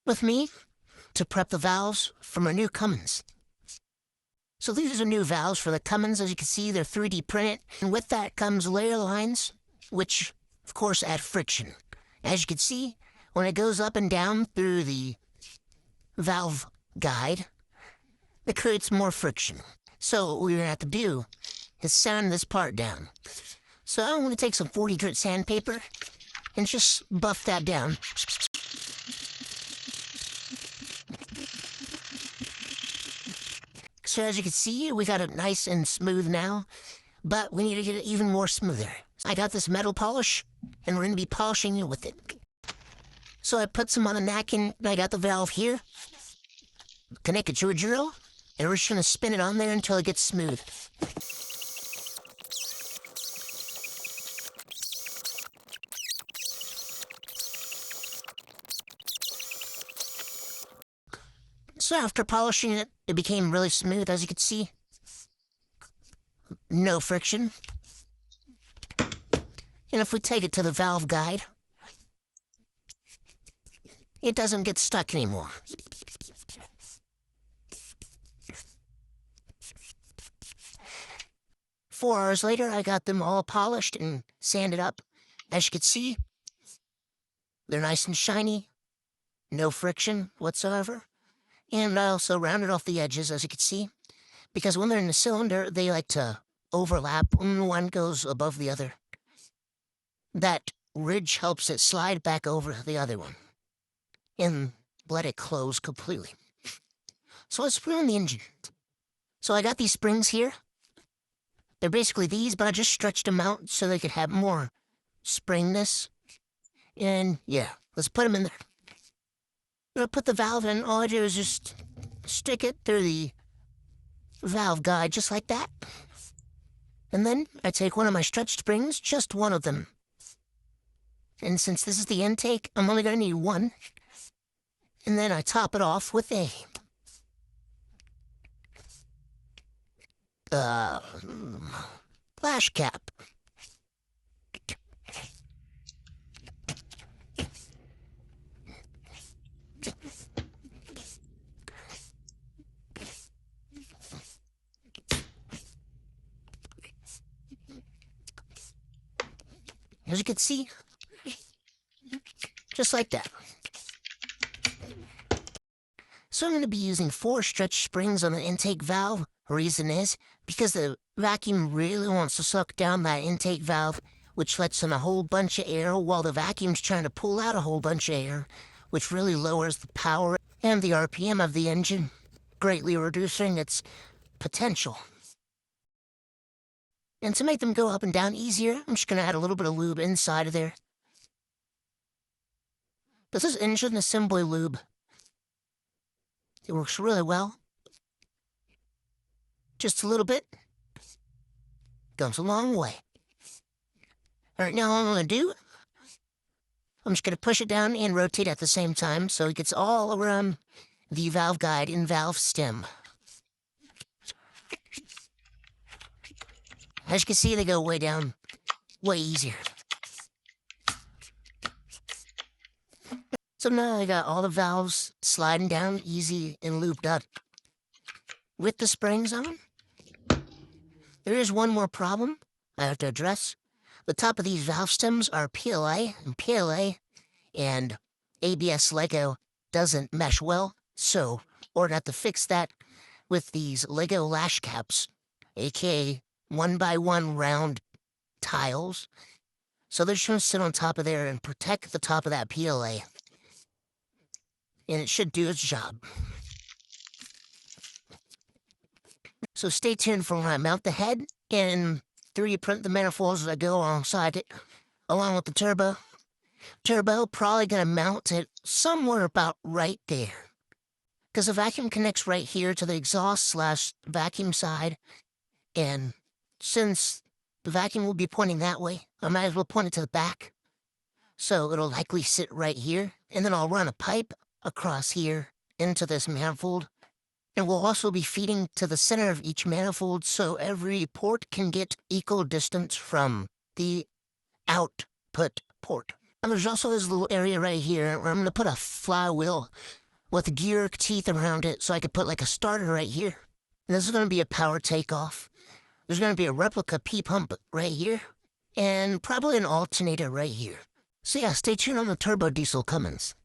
with me to prep the valves from our new Cummins. So these are new valves for the Cummins. As you can see, they're 3D printed. And with that comes layer lines, which, of course, add friction. As you can see, when it goes up and down through the valve guide, it creates more friction. So what we're going to have to do is sand this part down. So I'm going to take some 40 grit sandpaper and just buff that down. So as you can see, we got it nice and smooth now, but we need to get it even more smoother. I got this metal polish, and we're going to be polishing it with it. So I put some on a napkin, and I got the valve here, connect it to a drill, and we're just going to spin it on there until it gets smooth. So after polishing it, it became really smooth, as you can see. No friction. And if we take it to the valve guide, it doesn't get stuck anymore. 4 hours later, I got them all polished and sanded up. As you can see, they're nice and shiny, no friction whatsoever. And I also rounded off the edges, as you can see, because when they're in the cylinder, they like to overlap when one goes above the other. That ridge helps it slide back over the other one and let it close completely. So let's put on the engine. So I got these springs here. They're basically these, but I just stretched them out so they could have more springness. And yeah, let's put them in there. I'm going to put the valve in. All I do is just stick it through the valve guide, just like that. And then I take one of my stretch springs, just one of them. And since this is the intake, I'm only going to need one. And then I top it off with a Lash cap. As you can see, just like that. So I'm going to be using 4 stretch springs on the intake valve. Reason is because the vacuum really wants to suck down that intake valve, which lets in a whole bunch of air while the vacuum's trying to pull out a whole bunch of air, which really lowers the power and the RPM of the engine, greatly reducing its potential. And to make them go up and down easier, I'm just going to add a little bit of lube inside of there. This is engine assembly lube. It works really well. Just a little bit. Goes a long way. Alright, now what I'm going to do, I'm just going to push it down and rotate at the same time so it gets all around the valve guide and valve stem. As you can see, they go way down, way easier. So now I got all the valves sliding down easy and looped up. With the springs on, there is one more problem I have to address. The top of these valve stems are PLA, and ABS Lego doesn't mesh well, so we're gonna have to fix that with these Lego Lash caps, aka 1x1 round tiles. So they're just gonna sit on top of there and protect the top of that PLA. And it should do its job. So stay tuned for when I mount the head and 3D print the manifolds that go alongside it, along with the turbo. Turbo probably gonna mount it somewhere about right there, because the vacuum connects right here to the exhaust / vacuum side, and since the vacuum will be pointing that way, I might as well point it to the back. So it'll likely sit right here, and then I'll run a pipe across here into this manifold. And we'll also be feeding to the center of each manifold so every port can get equal distance from the output port. And there's also this little area right here where I'm going to put a flywheel with gear teeth around it so I could put like a starter right here. And this is going to be a power takeoff. There's going to be a replica P-pump right here. And probably an alternator right here. So yeah, stay tuned on the turbo diesel Cummins.